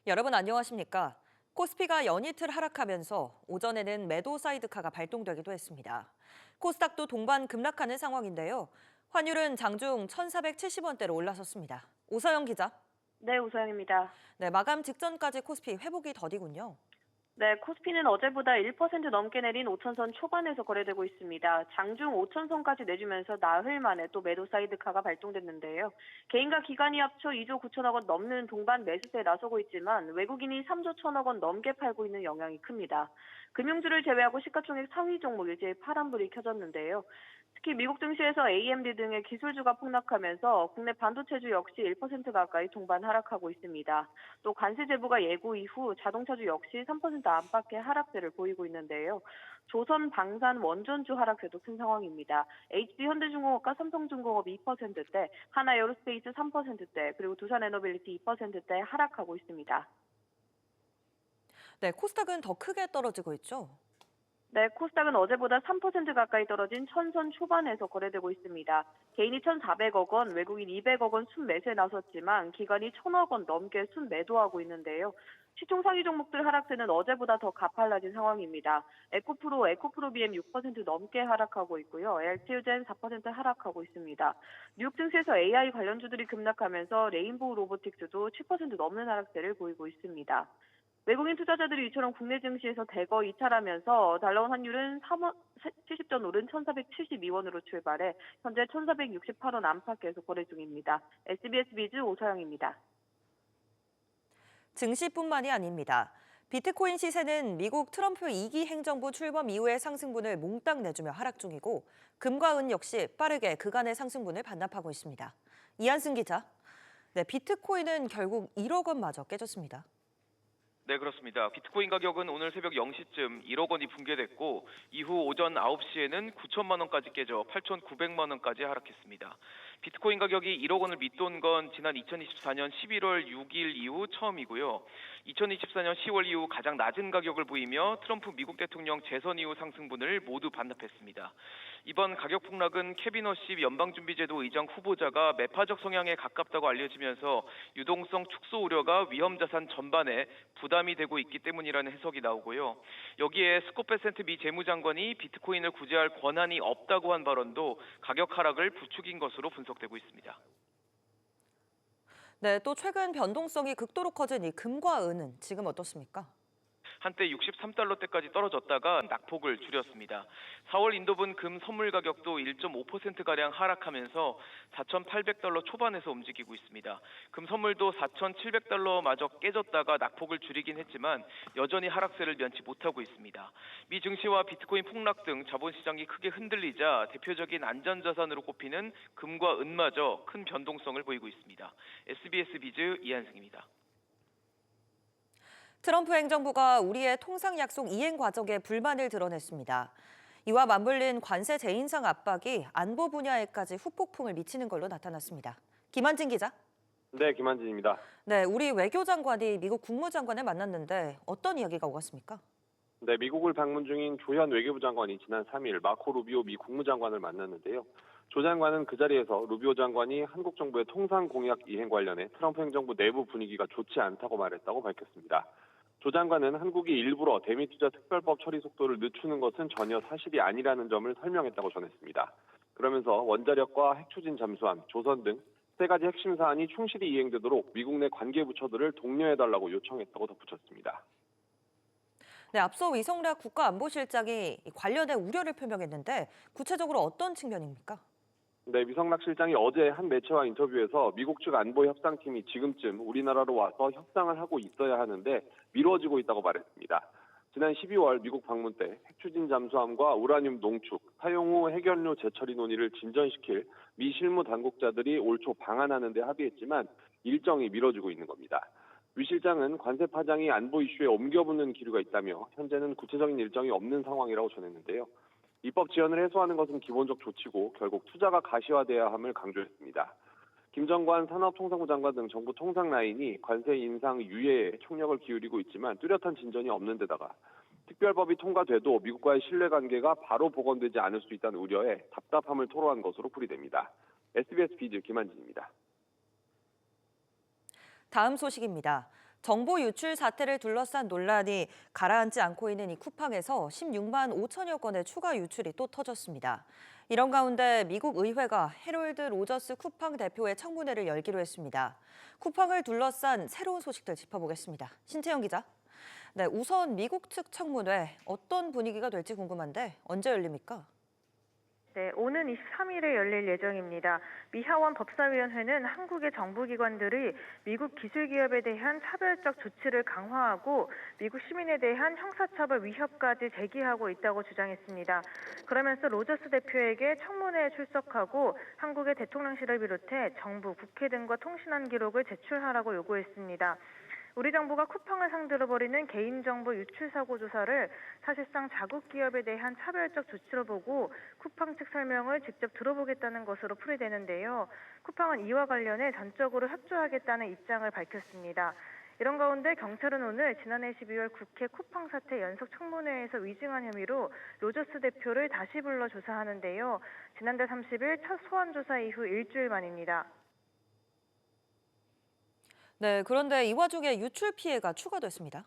여러분 안녕하십니까? 코스피가 연이틀 하락하면서 오전에는 매도 사이드카가 발동되기도 했습니다. 코스닥도 동반 급락하는 상황인데요. 환율은 장중 1,470원대로 올라섰습니다. 오서영 기자. 네, 우서영입니다. 네, 마감 직전까지 코스피 회복이 더디군요. 네, 코스피는 어제보다 1% 넘게 내린 5천선 초반에서 거래되고 있습니다. 장중 5천선까지 내주면서 나흘 만에 또 매도 사이드카가 발동됐는데요. 개인과 기관이 합쳐 2조 9천억 원 넘는 동반 매수세에 나서고 있지만 외국인이 3조 1천억 원 넘게 팔고 있는 영향이 큽니다. 금융주를 제외하고 시가총액 상위 종목 일제히 파란불이 켜졌는데요. 특히 미국 증시에서 AMD 등의 기술주가 폭락하면서 국내 반도체주 역시 1% 가까이 동반 하락하고 있습니다. 또 관세 제보가 예고 이후 자동차주 역시 3% 안팎의 하락세를 보이고 있는데요. 조선, 방산, 원전주 하락세도 큰 상황입니다. HD 현대중공업과 삼성중공업 2%대, 하나에어로스페이스 3%대, 그리고 두산에너빌리티 2%대 하락하고 있습니다. 네, 코스닥은 더 크게 떨어지고 있죠. 네, 코스닥은 어제보다 3% 가까이 떨어진 천선 초반에서 거래되고 있습니다. 개인이 1,400억 원, 외국인 200억 원 순매수에 나섰지만 기관이 1,000억 원 넘게 순매도하고 있는데요. 시총 상위 종목들 하락세는 어제보다 더 가팔라진 상황입니다. 에코프로 BM 6% 넘게 하락하고 있고요. LTU젠 4% 하락하고 있습니다. 뉴욕 증시에서 AI 관련주들이 급락하면서 레인보우 로보틱스도 7% 넘는 하락세를 보이고 있습니다. 외국인 투자자들이 이처럼 국내 증시에서 대거 이탈하면서 달러원 환율은 70전 오른 1,472원으로 출발해 현재 1,468원 안팎에서 거래 중입니다. SBS 비즈 오서영입니다. 증시뿐만이 아닙니다. 비트코인 시세는 미국 트럼프 2기 행정부 출범 이후의 상승분을 몽땅 내주며 하락 중이고 금과 은 역시 빠르게 그간의 상승분을 반납하고 있습니다. 이한승 기자. 네, 비트코인은 결국 1억 원마저 깨졌습니다. 네, 그렇습니다. 비트코인 가격은 오늘 새벽 0시쯤 1억 원이 붕괴됐고 이후 오전 9시에는 9천만 원까지 깨져 8,900만 원까지 하락했습니다. 비트코인 가격이 1억 원을 밑돈 건 지난 2024년 11월 6일 이후 처음이고요. 2024년 10월 이후 가장 낮은 가격을 보이며 트럼프 미국 대통령 재선 이후 상승분을 모두 반납했습니다. 이번 가격 폭락은 케빈 허시 연방준비제도 의장 후보자가 매파적 성향에 가깝다고 알려지면서 유동성 축소 우려가 위험자산 전반에 부담이 되고 있기 때문이라는 해석이 나오고요. 여기에 스콧 베센트 미 재무장관이 비트코인을 구제할 권한이 없다고 한 발언도 가격 하락을 부추긴 것으로 분석되고 있습니다. 네, 또 최근 변동성이 극도로 커진 이 금과 은은 지금 어떻습니까? 한때 63달러대까지 떨어졌다가 낙폭을 줄였습니다. 4월 인도분 금 선물 가격도 1.5%가량 하락하면서 4,800달러 초반에서 움직이고 있습니다. 금 선물도 4,700달러마저 깨졌다가 낙폭을 줄이긴 했지만 여전히 하락세를 면치 못하고 있습니다. 미 증시와 비트코인 폭락 등 자본시장이 크게 흔들리자 대표적인 안전자산으로 꼽히는 금과 은마저 큰 변동성을 보이고 있습니다. SBS 비즈 이한승입니다. 트럼프 행정부가 우리의 통상 약속 이행 과정에 불만을 드러냈습니다. 이와 맞물린 관세 재인상 압박이 안보 분야에까지 후폭풍을 미치는 걸로 나타났습니다. 김한진 기자. 네, 김한진입니다. 네, 우리 외교장관이 미국 국무장관을 만났는데 어떤 이야기가 오갔습니까? 네, 미국을 방문 중인 조현 외교부 장관이 지난 3일 마코 루비오 미 국무장관을 만났는데요. 조 장관은 그 자리에서 루비오 장관이 한국 정부의 통상 공약 이행 관련해 트럼프 행정부 내부 분위기가 좋지 않다고 말했다고 밝혔습니다. 조 장관은 한국이 일부러 대미투자 특별법 처리 속도를 늦추는 것은 전혀 사실이 아니라는 점을 설명했다고 전했습니다. 그러면서 원자력과 핵추진 잠수함, 조선 등 세 가지 핵심 사안이 충실히 이행되도록 미국 내 관계 부처들을 독려해달라고 요청했다고 덧붙였습니다. 네, 앞서 위성락 국가안보실장이 관련해 우려를 표명했는데 구체적으로 어떤 측면입니까? 네, 위성락 실장이 어제 한 매체와 인터뷰에서 미국 측 안보 협상팀이 지금쯤 우리나라로 와서 협상을 하고 있어야 하는데 미뤄지고 있다고 말했습니다. 지난 12월 미국 방문 때 핵추진 잠수함과 우라늄 농축, 사용 후 핵연료 재처리 논의를 진전시킬 미 실무 당국자들이 올 초 방한하는 데 합의했지만 일정이 미뤄지고 있는 겁니다. 위 실장은 관세 파장이 안보 이슈에 옮겨붙는 기류가 있다며 현재는 구체적인 일정이 없는 상황이라고 전했는데요. 입법 지연을 해소하는 것은 기본적 조치고 결국 투자가 가시화돼야 함을 강조했습니다. 김정관 산업통상부 장관 등 정부 통상 라인이 관세 인상 유예에 총력을 기울이고 있지만 뚜렷한 진전이 없는 데다가 특별법이 통과돼도 미국과의 신뢰관계가 바로 복원되지 않을 수 있다는 우려에 답답함을 토로한 것으로 풀이됩니다. SBS 비즈 김한진입니다. 다음 소식입니다. 정보 유출 사태를 둘러싼 논란이 가라앉지 않고 있는 이 쿠팡에서 16만 5천여 건의 추가 유출이 또 터졌습니다. 이런 가운데 미국 의회가 해롤드 로저스 쿠팡 대표의 청문회를 열기로 했습니다. 쿠팡을 둘러싼 새로운 소식들 짚어보겠습니다. 신채영 기자. 네, 우선 미국 측 청문회 어떤 분위기가 될지 궁금한데 언제 열립니까? 네, 오는 23일에 열릴 예정입니다. 미 하원 법사위원회는 한국의 정부기관들이 미국 기술기업에 대한 차별적 조치를 강화하고 미국 시민에 대한 형사처벌 위협까지 제기하고 있다고 주장했습니다. 그러면서 로저스 대표에게 청문회에 출석하고 한국의 대통령실을 비롯해 정부, 국회 등과 통신한 기록을 제출하라고 요구했습니다. 우리 정부가 쿠팡을 상대로 벌이는 개인정보 유출 사고 조사를 사실상 자국 기업에 대한 차별적 조치로 보고 쿠팡 측 설명을 직접 들어보겠다는 것으로 풀이되는데요. 쿠팡은 이와 관련해 전적으로 협조하겠다는 입장을 밝혔습니다. 이런 가운데 경찰은 오늘 지난해 12월 국회 쿠팡 사태 연속 청문회에서 위증한 혐의로 로저스 대표를 다시 불러 조사하는데요. 지난달 30일 첫 소환 조사 이후 일주일 만입니다. 네, 그런데 이 와중에 유출 피해가 추가됐습니다.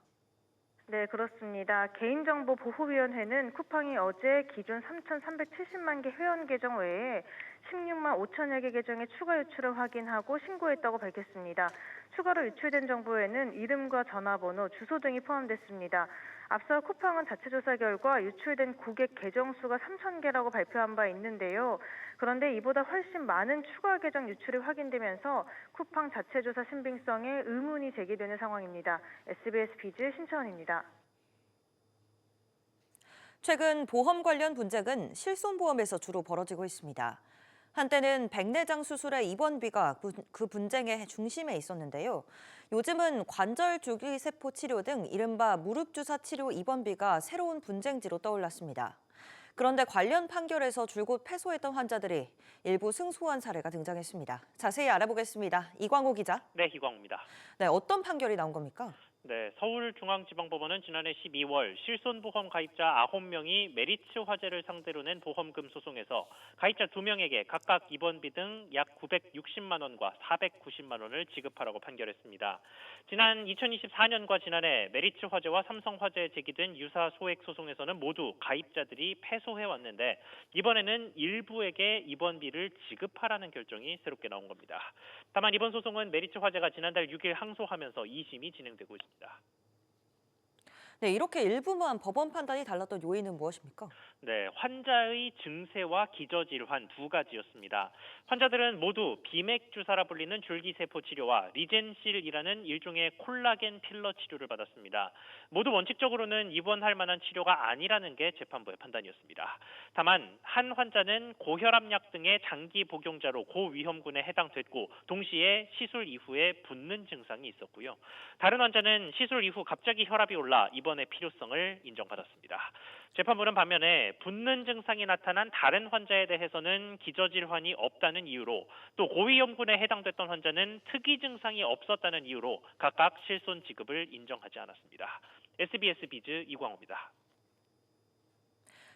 네, 그렇습니다. 개인정보보호위원회는 쿠팡이 어제 기존 3,370만 개 회원 계정 외에 16만 5천여 개 계정의 추가 유출을 확인하고 신고했다고 밝혔습니다. 추가로 유출된 정보에는 이름과 전화번호, 주소 등이 포함됐습니다. 앞서 쿠팡은 자체 조사 결과 유출된 고객 계정 수가 3,000개라고 발표한 바 있는데요. 그런데 이보다 훨씬 많은 추가 계정 유출이 확인되면서 쿠팡 자체 조사 신빙성에 의문이 제기되는 상황입니다. SBS 비즈 신채원입니다. 최근 보험 관련 분쟁은 실손보험에서 주로 벌어지고 있습니다. 한때는 백내장 수술의 입원비가 그 분쟁의 중심에 있었는데요. 요즘은 관절 줄기세포 치료 등 이른바 무릎 주사 치료 입원비가 새로운 분쟁지로 떠올랐습니다. 그런데 관련 판결에서 줄곧 패소했던 환자들이 일부 승소한 사례가 등장했습니다. 자세히 알아보겠습니다. 이광호 기자. 네, 이광호입니다. 네, 어떤 판결이 나온 겁니까? 네, 서울중앙지방법원은 지난해 12월 실손보험 가입자 9명이 메리츠 화재를 상대로 낸 보험금 소송에서 가입자 2명에게 각각 입원비 등 약 960만 원과 490만 원을 지급하라고 판결했습니다. 지난 2024년과 지난해 메리츠 화재와 삼성 화재에 제기된 유사 소액 소송에서는 모두 가입자들이 패소해왔는데 이번에는 일부에게 입원비를 지급하라는 결정이 새롭게 나온 겁니다. 다만 이번 소송은 메리츠 화재가 지난달 6일 항소하면서 2심이 진행되고 있습니다. 네, 이렇게 일부만 법원 판단이 달랐던 요인은 무엇입니까? 네, 환자의 증세와 기저질환 두 가지였습니다. 환자들은 모두 비맥 주사라 불리는 줄기세포 치료와 리젠실이라는 일종의 콜라겐 필러 치료를 받았습니다. 모두 원칙적으로는 입원할 만한 치료가 아니라는 게 재판부의 판단이었습니다. 다만 한 환자는 고혈압약 등의 장기 복용자로 고위험군에 해당됐고 동시에 시술 이후에 붓는 증상이 있었고요. 다른 환자는 시술 이후 갑자기 혈압이 올라 입원의 필요성을 인정받았습니다. 재판부는 반면에 붓는 증상이 나타난 다른 환자에 대해서는 기저질환이 없다는 이유로 또 고위험군에 해당됐던 환자는 특이 증상이 없었다는 이유로 각각 실손 지급을 인정하지 않았습니다. SBS 비즈 이광호입니다.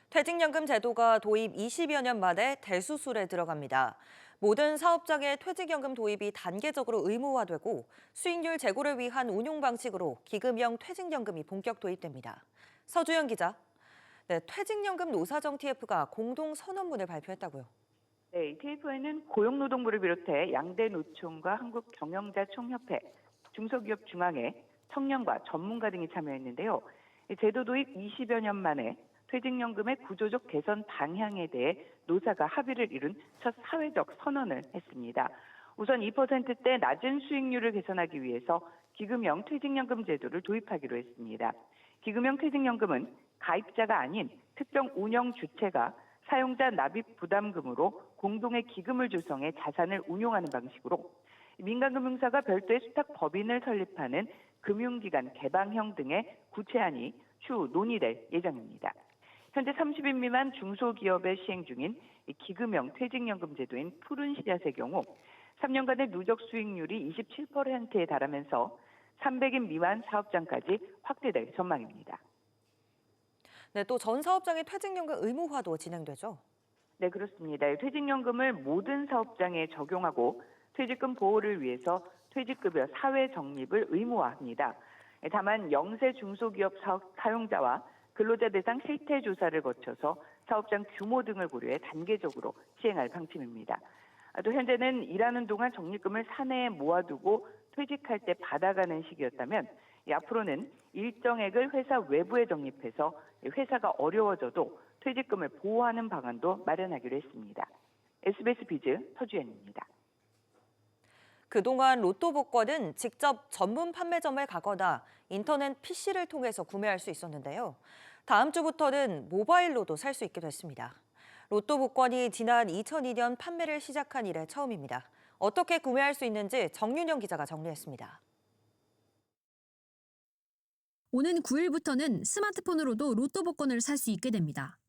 퇴직연금 제도가 도입 20여 년 만에 대수술에 들어갑니다. 모든 사업장의 퇴직연금 도입이 단계적으로 의무화되고 수익률 제고를 위한 운용 방식으로 기금형 퇴직연금이 본격 도입됩니다. 서주영 기자. 네, 퇴직연금 노사정 TF가 공동 선언문을 발표했다고요. 네, 이 TF에는 고용노동부를 비롯해 양대 노총과 한국경영자총협회, 중소기업중앙회, 청년과 전문가 등이 참여했는데요. 이 제도 도입 20여 년 만에 퇴직연금의 구조적 개선 방향에 대해 노사가 합의를 이룬 첫 사회적 선언을 했습니다. 우선 2%대 낮은 수익률을 개선하기 위해서 기금형 퇴직연금 제도를 도입하기로 했습니다. 기금형 퇴직연금은 가입자가 아닌 특정 운영 주체가 사용자 납입 부담금으로 공동의 기금을 조성해 자산을 운용하는 방식으로 민간금융사가 별도의 수탁법인을 설립하는 금융기관 개방형 등의 구체안이 추후 논의될 예정입니다. 현재 30인 미만 중소기업에 시행 중인 기금형 퇴직연금 제도인 푸른 씨앗의 경우 3년간의 누적 수익률이 27%에 달하면서 300인 미만 사업장까지 확대될 전망입니다. 네, 또 전 사업장의 퇴직연금 의무화도 진행되죠. 네, 그렇습니다. 퇴직연금을 모든 사업장에 적용하고 퇴직금 보호를 위해서 퇴직급여 사회 적립을 의무화합니다. 다만 영세 중소기업 사용자와 근로자 대상 실태 조사를 거쳐서 사업장 규모 등을 고려해 단계적으로 시행할 방침입니다. 또 현재는 일하는 동안 적립금을 사내에 모아두고 퇴직할 때 받아가는 시기였다면 앞으로는 일정액을 회사 외부에 적립해서 회사가 어려워져도 퇴직금을 보호하는 방안도 마련하기로 했습니다. SBS 비즈 서주연입니다. 그동안 로또 복권은 직접 전문 판매점에 가거나 인터넷 PC를 통해서 구매할 수 있었는데요. 다음 주부터는 모바일로도 살 수 있게 됐습니다. 로또 복권이 지난 2002년 판매를 시작한 이래 처음입니다. 어떻게 구매할 수 있는지 정윤영 기자가 정리했습니다. 오는 9일부터는 스마트폰으로도 로또 복권을 살 수 있게 됩니다.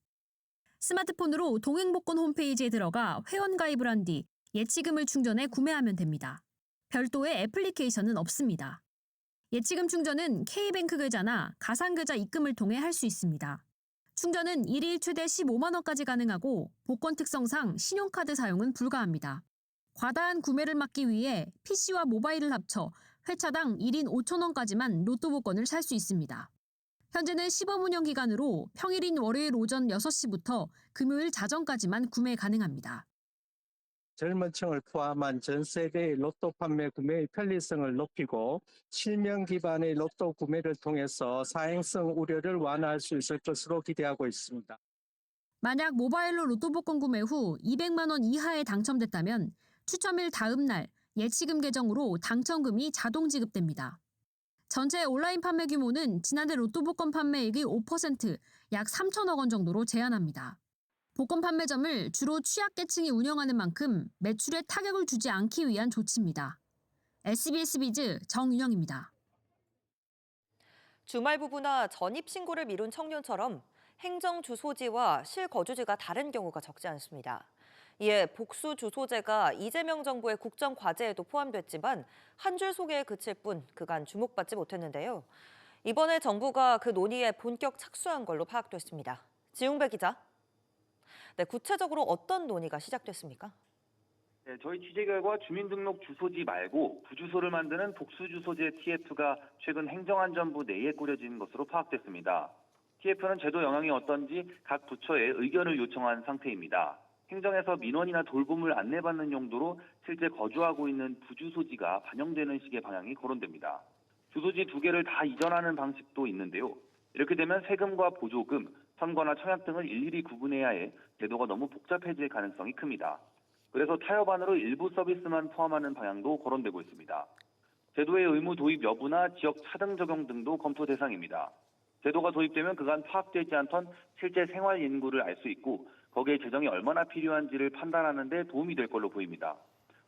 스마트폰으로 동행복권 홈페이지에 들어가 회원가입을 한 뒤 예치금을 충전해 구매하면 됩니다. 별도의 애플리케이션은 없습니다. 예치금 충전은 K뱅크 계좌나 가상계좌 입금을 통해 할 수 있습니다. 충전은 일일 최대 15만 원까지 가능하고 복권 특성상 신용카드 사용은 불가합니다. 과다한 구매를 막기 위해 PC와 모바일을 합쳐 회차당 1인 5천 원까지만 로또 복권을 살 수 있습니다. 현재는 시범 운영 기간으로 평일인 월요일 오전 6시부터 금요일 자정까지만 구매 가능합니다. 젊은 층을 포함한 전 세대의 로또 판매 구매의 편리성을 높이고 실명 기반의 로또 구매를 통해서 사행성 우려를 완화할 수 있을 것으로 기대하고 있습니다. 만약 모바일로 로또 복권 구매 후 200만 원 이하에 당첨됐다면 추첨일 다음 날 예치금 계정으로 당첨금이 자동 지급됩니다. 전체 온라인 판매 규모는 지난해 로또 복권 판매액의 5%, 약 3천억 원 정도로 제한합니다. 복권 판매점을 주로 취약계층이 운영하는 만큼 매출에 타격을 주지 않기 위한 조치입니다. SBS 비즈 정윤영입니다. 주말 부부나 전입신고를 미룬 청년처럼 행정 주소지와 실거주지가 다른 경우가 적지 않습니다. 이에 복수 주소제가 이재명 정부의 국정 과제에도 포함됐지만 한 줄 소개에 그칠 뿐 그간 주목받지 못했는데요. 이번에 정부가 그 논의에 본격 착수한 걸로 파악됐습니다. 지웅배 기자. 네, 구체적으로 어떤 논의가 시작됐습니까? 네, 저희 취재 결과 주민등록 주소지 말고 부주소를 만드는 복수주소제 TF가 최근 행정안전부 내에 꾸려진 것으로 파악됐습니다. TF는 제도 영향이 어떤지 각 부처에 의견을 요청한 상태입니다. 행정에서 민원이나 돌봄을 안내받는 용도로 실제 거주하고 있는 부주소지가 반영되는 식의 방향이 거론됩니다. 주소지 2개를 다 이전하는 방식도 있는데요. 이렇게 되면 세금과 보조금, 선거나 청약 등을 일일이 구분해야 해 제도가 너무 복잡해질 가능성이 큽니다. 그래서 타협안으로 일부 서비스만 포함하는 방향도 거론되고 있습니다. 제도의 의무 도입 여부나 지역 차등 적용 등도 검토 대상입니다. 제도가 도입되면 그간 파악되지 않던 실제 생활 인구를 알 수 있고 거기에 재정이 얼마나 필요한지를 판단하는 데 도움이 될 걸로 보입니다.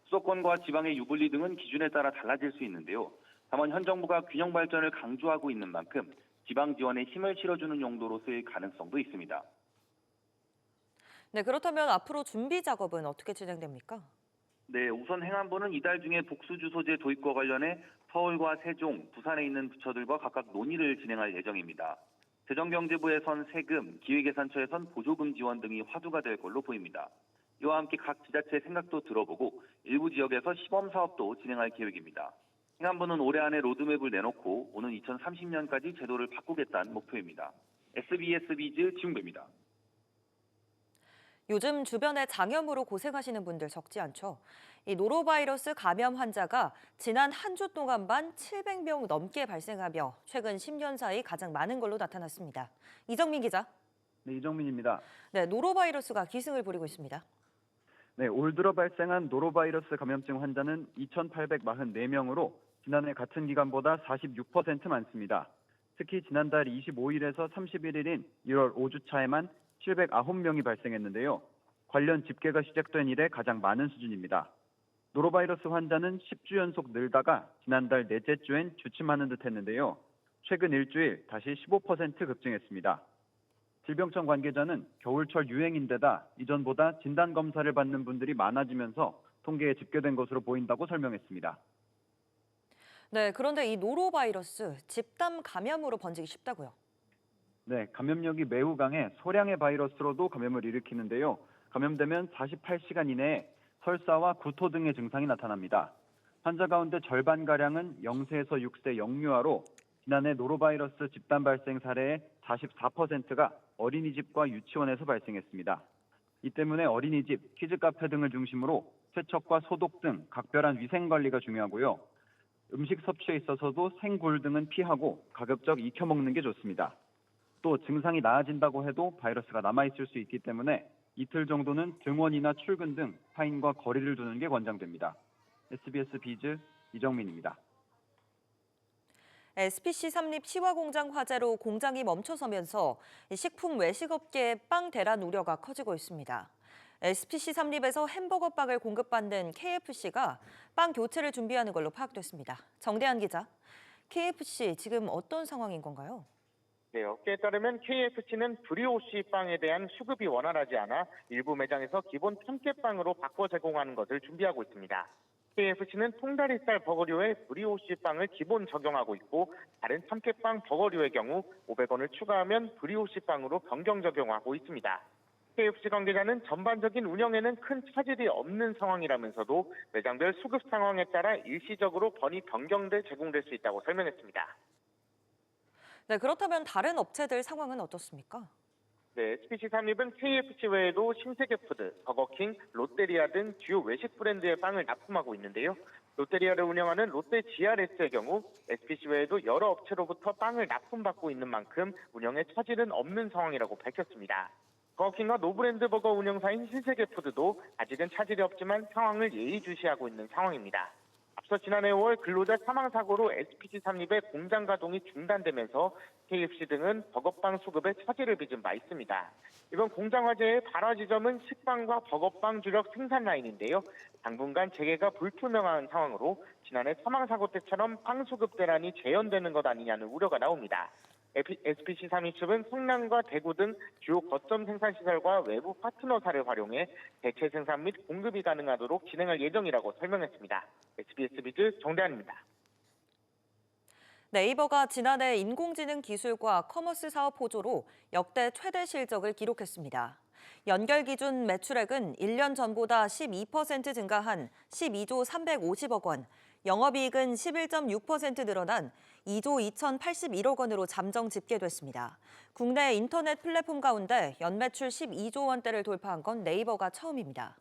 수도권과 지방의 유불리 등은 기준에 따라 달라질 수 있는데요. 다만 현 정부가 균형 발전을 강조하고 있는 만큼 지방 지원에 힘을 실어주는 용도로 쓰일 가능성도 있습니다. 네, 그렇다면 앞으로 준비 작업은 어떻게 진행됩니까? 네, 우선 행안부는 이달 중에 복수주소제 도입과 관련해 서울과 세종, 부산에 있는 부처들과 각각 논의를 진행할 예정입니다. 재정경제부에선 세금, 기획예산처에선 보조금 지원 등이 화두가 될 걸로 보입니다. 이와 함께 각 지자체의 생각도 들어보고 일부 지역에서 시범 사업도 진행할 계획입니다. 행안부는 올해 안에 로드맵을 내놓고 오는 2030년까지 제도를 바꾸겠다는 목표입니다. SBS 비즈 지웅배입니다. 요즘 주변에 장염으로 고생하시는 분들 적지 않죠. 이 노로바이러스 감염 환자가 지난 한 주 동안만 700명 넘게 발생하며 최근 10년 사이 가장 많은 걸로 나타났습니다. 이정민 기자. 네, 이정민입니다. 네, 노로바이러스가 기승을 부리고 있습니다. 네, 올 들어 발생한 노로바이러스 감염증 환자는 2,844명으로 지난해 같은 기간보다 46% 많습니다. 특히 지난달 25일에서 31일인 1월 5주차에만 709명이 발생했는데요. 관련 집계가 시작된 이래 가장 많은 수준입니다. 노로바이러스 환자는 10주 연속 늘다가 지난달 넷째 주엔 주춤하는 듯 했는데요. 최근 일주일 다시 15% 급증했습니다. 질병청 관계자는 겨울철 유행인데다 이전보다 진단검사를 받는 분들이 많아지면서 통계에 집계된 것으로 보인다고 설명했습니다. 네, 그런데 이 노로바이러스 집단 감염으로 번지기 쉽다고요? 네, 감염력이 매우 강해 소량의 바이러스로도 감염을 일으키는데요. 감염되면 48시간 이내에 설사와 구토 등의 증상이 나타납니다. 환자 가운데 절반가량은 0세에서 6세 영유아로 지난해 노로바이러스 집단 발생 사례의 44%가 어린이집과 유치원에서 발생했습니다. 이 때문에 어린이집, 키즈카페 등을 중심으로 세척과 소독 등 각별한 위생관리가 중요하고요. 음식 섭취에 있어서도 생굴 등은 피하고 가급적 익혀 먹는 게 좋습니다. 또 증상이 나아진다고 해도 바이러스가 남아있을 수 있기 때문에 이틀 정도는 등원이나 출근 등 타인과 거리를 두는 게 권장됩니다. SBS 비즈 이정민입니다. SPC 삼립 시화 공장 화재로 공장이 멈춰서면서 식품 외식업계의 빵 대란 우려가 커지고 있습니다. SPC 삼립에서 햄버거 빵을 공급받는 KFC가 빵 교체를 준비하는 걸로 파악됐습니다. 정대한 기자, KFC 지금 어떤 상황인 건가요? 네, 업계에 따르면 KFC는 브리오시 빵에 대한 수급이 원활하지 않아 일부 매장에서 기본 참깨빵으로 바꿔 제공하는 것을 준비하고 있습니다. KFC는 통다리살 버거류에 브리오시 빵을 기본 적용하고 있고 다른 참깨빵 버거류의 경우 500원을 추가하면 브리오시 빵으로 변경 적용하고 있습니다. KFC 관계자는 전반적인 운영에는 큰 차질이 없는 상황이라면서도 매장별 수급 상황에 따라 일시적으로 번이 변경돼 제공될 수 있다고 설명했습니다. 네, 그렇다면 다른 업체들 상황은 어떻습니까? 네, SPC 삼립은 KFC 외에도 신세계푸드, 버거킹, 롯데리아 등 주요 외식 브랜드의 빵을 납품하고 있는데요. 롯데리아를 운영하는 롯데 GRS의 경우 SPC 외에도 여러 업체로부터 빵을 납품받고 있는 만큼 운영에 차질은 없는 상황이라고 밝혔습니다. 버거킹과 노브랜드 버거 운영사인 신세계푸드도 아직은 차질이 없지만 상황을 예의주시하고 있는 상황입니다. 앞서 지난해 5월 근로자 사망 사고로 SPC 삼립의 공장 가동이 중단되면서 KFC 등은 버거빵 수급에 차질을 빚은 바 있습니다. 이번 공장 화재의 발화 지점은 식빵과 버거빵 주력 생산 라인인데요. 당분간 재개가 불투명한 상황으로 지난해 사망 사고 때처럼 빵 수급 대란이 재현되는 것 아니냐는 우려가 나옵니다. SPC 삼립 측은 성남과 대구 등 주요 거점 생산시설과 외부 파트너사를 활용해 대체 생산 및 공급이 가능하도록 진행할 예정이라고 설명했습니다. SBS 비즈 정대한입니다. 네이버가 지난해 인공지능 기술과 커머스 사업 호조로 역대 최대 실적을 기록했습니다. 연결 기준 매출액은 1년 전보다 12% 증가한 12조 350억 원, 영업이익은 11.6% 늘어난 2조 2,081억 원으로 잠정 집계됐습니다. 국내 인터넷 플랫폼 가운데 연매출 12조 원대를 돌파한 건 네이버가 처음입니다.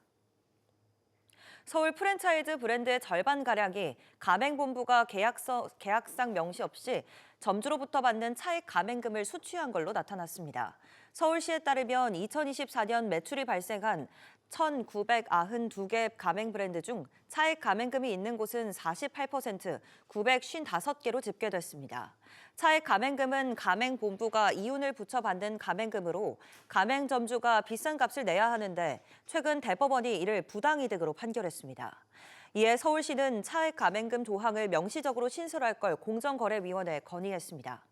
서울 프랜차이즈 브랜드의 절반가량이 가맹본부가 계약상 명시 없이 점주로부터 받는 차익 가맹금을 수취한 걸로 나타났습니다. 서울시에 따르면 2024년 매출이 발생한 1,992개 가맹 브랜드 중 차익 가맹금이 있는 곳은 48%, 955개로 집계됐습니다. 차익 가맹금은 가맹본부가 이윤을 붙여 받는 가맹금으로 가맹점주가 비싼 값을 내야 하는데 최근 대법원이 이를 부당이득으로 판결했습니다. 이에 서울시는 차익 가맹금 조항을 명시적으로 신설할 걸 공정거래위원회에 건의했습니다.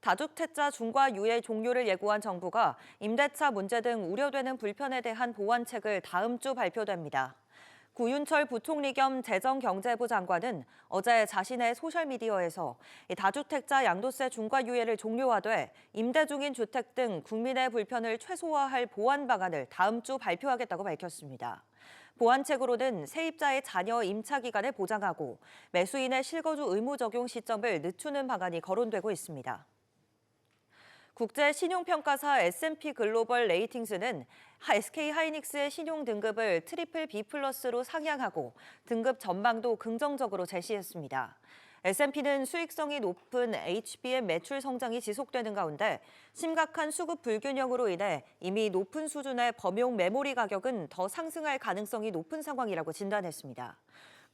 다주택자 중과 유예 종료를 예고한 정부가 임대차 문제 등 우려되는 불편에 대한 보완책을 다음 주 발표됩니다. 구윤철 부총리 겸 재정경제부 장관은 어제 자신의 소셜미디어에서 다주택자 양도세 중과 유예를 종료하되 임대 중인 주택 등 국민의 불편을 최소화할 보완 방안을 다음 주 발표하겠다고 밝혔습니다. 보완책으로는 세입자의 자녀 임차 기간을 보장하고 매수인의 실거주 의무 적용 시점을 늦추는 방안이 거론되고 있습니다. 국제 신용평가사 S&P 글로벌 레이팅스는 SK하이닉스의 신용 등급을 BBB+로 상향하고 등급 전망도 긍정적으로 제시했습니다. S&P는 수익성이 높은 HBM 매출 성장이 지속되는 가운데 심각한 수급 불균형으로 인해 이미 높은 수준의 범용 메모리 가격은 더 상승할 가능성이 높은 상황이라고 진단했습니다.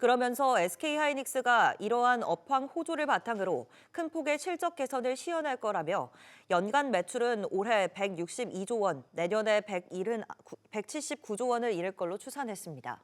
그러면서 SK하이닉스가 이러한 업황 호조를 바탕으로 큰 폭의 실적 개선을 시현할 거라며 연간 매출은 올해 162조 원, 내년에 179조 원을 이룰 걸로 추산했습니다.